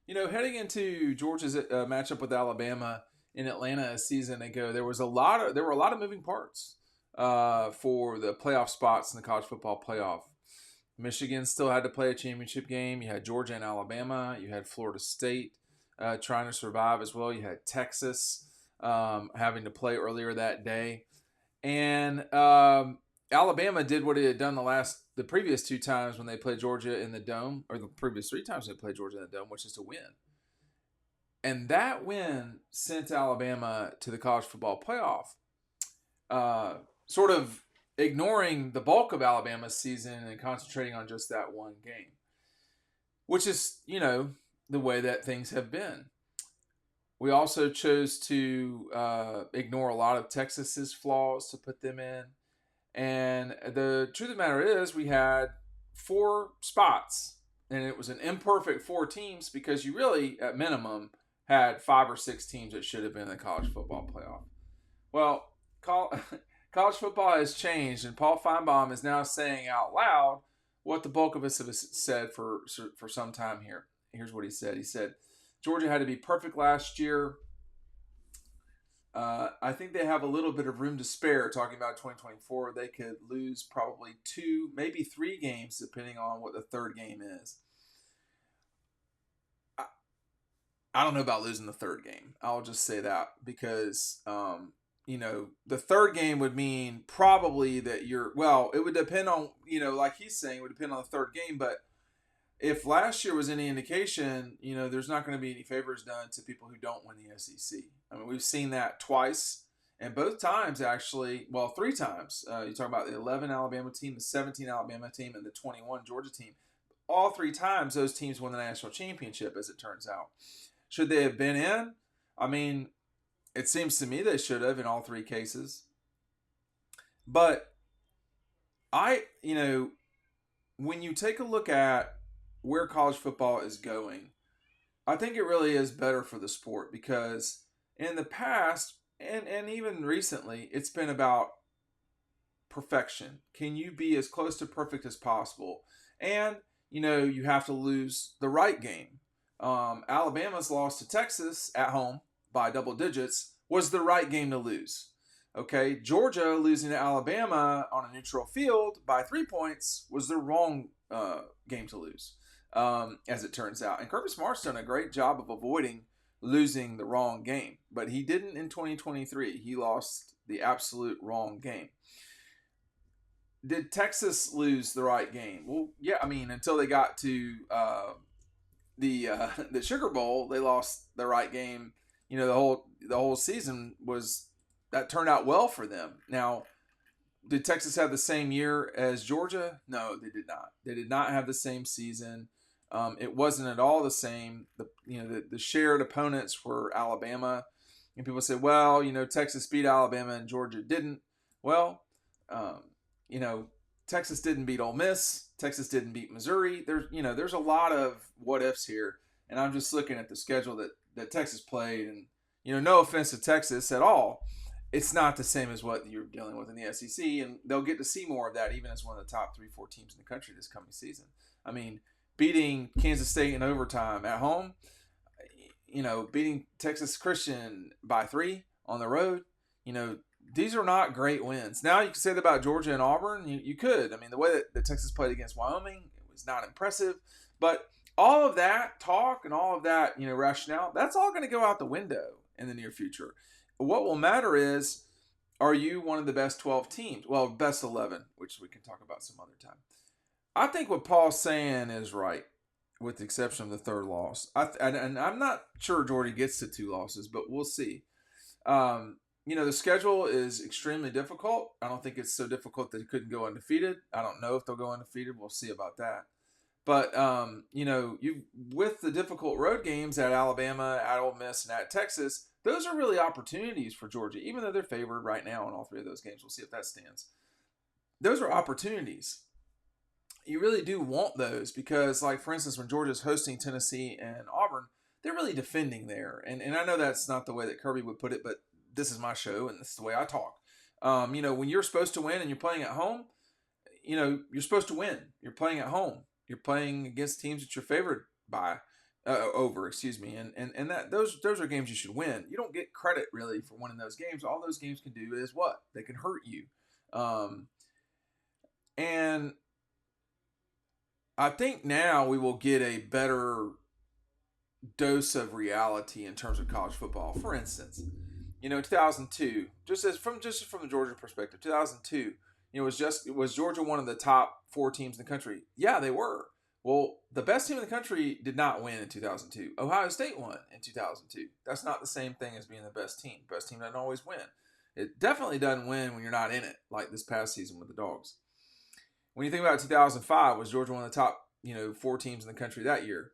Heading into Georgia's matchup with Alabama in Atlanta a season ago, there were a lot of moving parts for the playoff spots in the college football playoff. Michigan still had to play a championship game. You had Georgia and Alabama. You had Florida State trying to survive as well. You had Texas having to play earlier that day, and Alabama did what it had done the previous two times when they played Georgia in the Dome, or the previous three times they played Georgia in the Dome, which is to win. And that win sent Alabama to the college football playoff, sort of ignoring the bulk of Alabama's season and concentrating on just that one game, which is, the way that things have been. We also chose to ignore a lot of Texas's flaws to put them in. And the truth of the matter is, we had four spots, and it was an imperfect four teams because you really, at minimum, had 5 or 6 teams that should have been in the college football playoff. Well, college football has changed, and Paul Finebaum is now saying out loud what the bulk of us have said for some time here. Here's what he said. He said, Georgia had to be perfect last year. I think they have a little bit of room to spare. Talking about 2024, they could lose probably 2, maybe 3 games, depending on what the third game is. I don't know about losing the third game. I'll just say that because, the third game would mean probably that it would depend on, like he's saying, it would depend on the third game. But if last year was any indication, there's not going to be any favors done to people who don't win the SEC. I mean, we've seen that twice, and both times actually, 3 times. You talk about the 11 Alabama team, the 17 Alabama team, and the 21 Georgia team. All 3 times those teams won the national championship, as it turns out. Should they have been in? I mean, it seems to me they should have in all 3 cases. But when you take a look at where college football is going, I think it really is better for the sport because in the past and even recently, it's been about perfection. Can you be as close to perfect as possible? And, you have to lose the right game. Alabama's loss to Texas at home by double digits was the right game to lose. Okay, Georgia losing to Alabama on a neutral field by 3 points was the wrong game to lose, as it turns out. And Kirby Smart's done a great job of avoiding losing the wrong game, but he didn't in 2023. He lost the absolute wrong game. Did Texas lose the right game? Well, yeah. I mean, until they got to the Sugar Bowl, they lost the right game. The whole season that turned out well for them. Now, did Texas have the same year as Georgia? No, they did not. They did not have the same season. It wasn't at all the same. The shared opponents were Alabama, and people say, well, Texas beat Alabama and Georgia didn't. Well, Texas didn't beat Ole Miss. Texas didn't beat Missouri. There's a lot of what ifs here, and I'm just looking at the schedule that Texas played, and no offense to Texas at all, it's not the same as what you're dealing with in the SEC, and they'll get to see more of that even as one of the top 3-4 teams in the country this coming season. I mean, beating Kansas State in overtime at home, beating Texas Christian by 3 on the road, these are not great wins. Now you can say that about Georgia and Auburn. You could. I mean, the way that Texas played against Wyoming, it was not impressive. But all of that talk and all of that, rationale, that's all going to go out the window in the near future. What will matter is, are you one of the best 12 teams? Well, best 11, which we can talk about some other time. I think what Paul's saying is right, with the exception of the third loss. And I'm not sure Georgia gets to 2 losses, but we'll see. The schedule is extremely difficult. I don't think it's so difficult that it couldn't go undefeated. I don't know if they'll go undefeated. We'll see about that. But, you with the difficult road games at Alabama, at Ole Miss, and at Texas, those are really opportunities for Georgia, even though they're favored right now in all 3 of those games. We'll see if that stands. Those are opportunities. You really do want those because, like, for instance, when Georgia's hosting Tennessee and Auburn, they're really defending there. And I know that's not the way that Kirby would put it, but this is my show, and this is the way I talk. When you're supposed to win and you're playing at home, you're supposed to win. You're playing at home. You're playing against teams that you're favored by. over, excuse me, and that those are games you should win. You don't get credit really for winning those games. All those games can do is what they can hurt you, um, and I think now we will get a better dose of reality in terms of college football. For instance, 2002, just from the Georgia perspective, 2002, was Georgia one of the top four teams in the country? Yeah, they were. Well, the best team in the country did not win in 2002. Ohio State won in 2002. That's not the same thing as being the best team. Best team doesn't always win. It definitely doesn't win when you're not in it, like this past season with the Dogs. When you think about 2005, was Georgia one of the top, four teams in the country that year?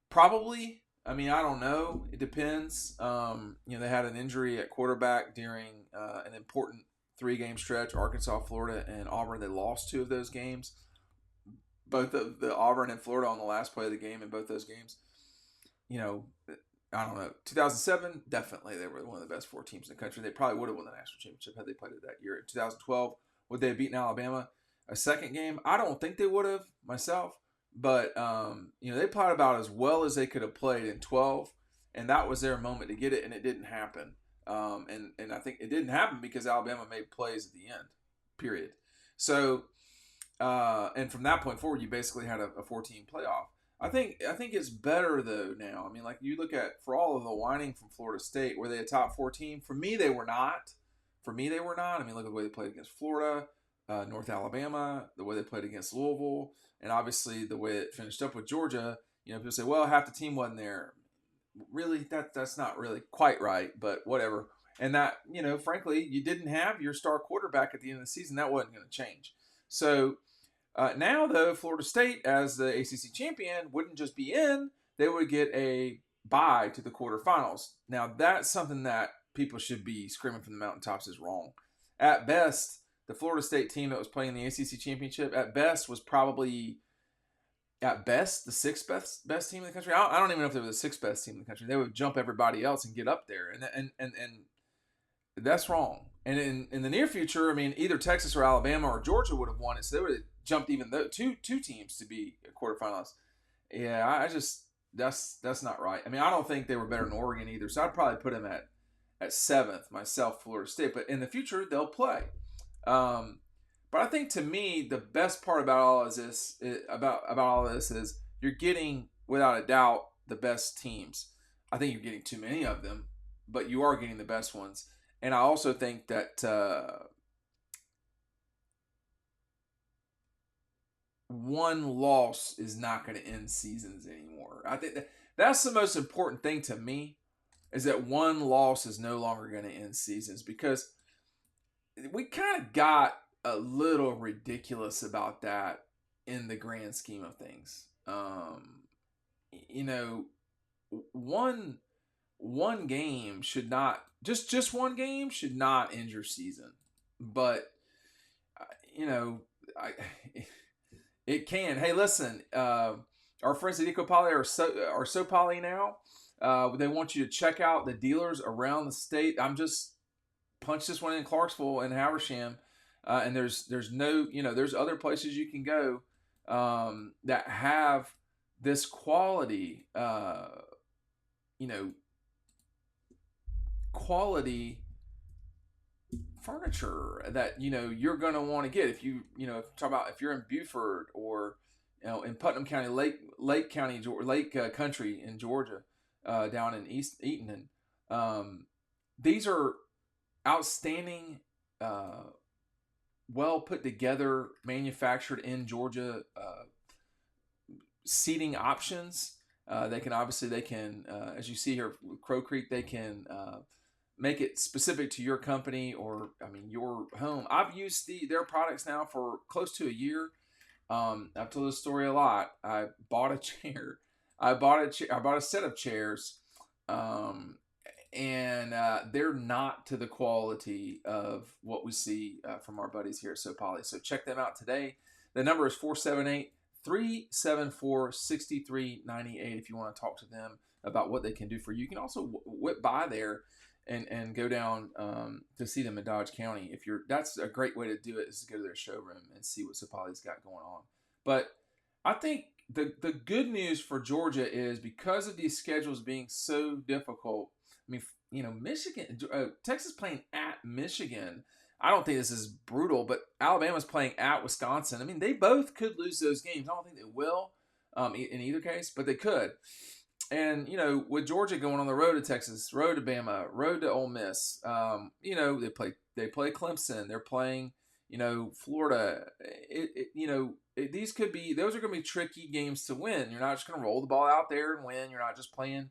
Probably. I mean, I don't know. It depends. They had an injury at quarterback during an important three-game stretch. Arkansas, Florida, and Auburn. They lost two of those games. Both the Auburn and Florida on the last play of the game in both those games. I don't know. 2007, definitely they were one of the best four teams in the country. They probably would have won the national championship had they played it that year. In 2012, would they have beaten Alabama? A second game? I don't think they would have myself. But, they played about as well as they could have played in 12, and that was their moment to get it, and it didn't happen. And I think it didn't happen because Alabama made plays at the end, period. So, and from that point forward, you basically had a 14 playoff. I think it's better, though, now. I mean, like, you look at, for all of the whining from Florida State, were they a top 4 team? For me, they were not. I mean, look at the way they played against Florida, North Alabama, the way they played against Louisville, and obviously the way it finished up with Georgia. People say, well, half the team wasn't there. Really, that's not really quite right, but whatever. And that, frankly, you didn't have your star quarterback at the end of the season. That wasn't going to change. So now, though, Florida State, as the ACC champion, wouldn't just be in. They would get a bye to the quarterfinals. Now, that's something that people should be screaming from the mountaintops is wrong. At best, the Florida State team that was playing the ACC championship, at best, was probably, at best, the sixth best team in the country. I don't even know if they were the sixth best team in the country. They would jump everybody else and get up there, and that's wrong. And in the near future, I mean, either Texas or Alabama or Georgia would have won it, so they would have jumped even two teams to be quarterfinalists. Yeah, that's not right. I mean, I don't think they were better than Oregon either, so I'd probably put them at seventh myself, Florida State. But in the future, they'll play. But I think, to me, the best part about all of this is you're getting, without a doubt, the best teams. I think you're getting too many of them, but you are getting the best ones. And I also think that one loss is not going to end seasons anymore. I think that's the most important thing to me, is that one loss is no longer going to end seasons, because we kind of got a little ridiculous about that in the grand scheme of things. One game should not, just one game should not end your season, but it can. Hey, listen, our friends at EcoPoly are so poly now. They want you to check out the dealers around the state. I'm just punched this one in Clarksville and Haversham, and there's there's other places you can go that have this quality, quality furniture that you're going to want to get. If if you're in Beaufort or in Putnam County, Lake County, Lake Country in Georgia, down in East Eaton, these are outstanding, well put together, manufactured in Georgia seating options. They can, as you see here with Crow Creek, they can make it specific to your company or, your home. I've used their products now for close to a year. I've told this story a lot. I bought a chair. I bought a set of chairs, and they're not to the quality of what we see from our buddies here at So Poly. So check them out today. The number is 478-374-6398 if you want to talk to them about what they can do for you. You can also whip by there and go down to see them in Dodge County. That's a great way to do it, is to go to their showroom and see what So Poly's got going on. But I think the good news for Georgia is because of these schedules being so difficult. I mean, Michigan, Texas playing at Michigan. I don't think this is brutal, but Alabama's playing at Wisconsin. I mean, they both could lose those games. I don't think they will, in either case, but they could. And with Georgia going on the road to Texas, road to Bama, road to Ole Miss, they play Clemson. They're playing Florida. These could be, those are going to be tricky games to win. You're not just going to roll the ball out there and win. You're not just playing,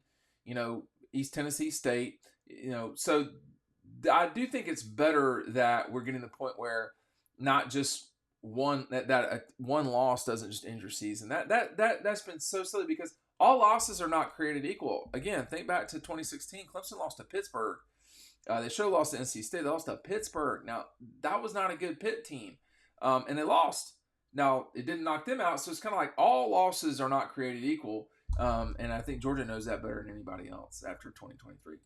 East Tennessee State. So I do think it's better that we're getting to the point where not just one one loss doesn't just end your season. That's been so silly because all losses are not created equal. Again, think back to 2016. Clemson lost to Pittsburgh. They should have lost to NC State. They lost to Pittsburgh. Now, that was not a good Pitt team. And they lost. Now, it didn't knock them out. So it's kind of like all losses are not created equal. And I think Georgia knows that better than anybody else after 2023.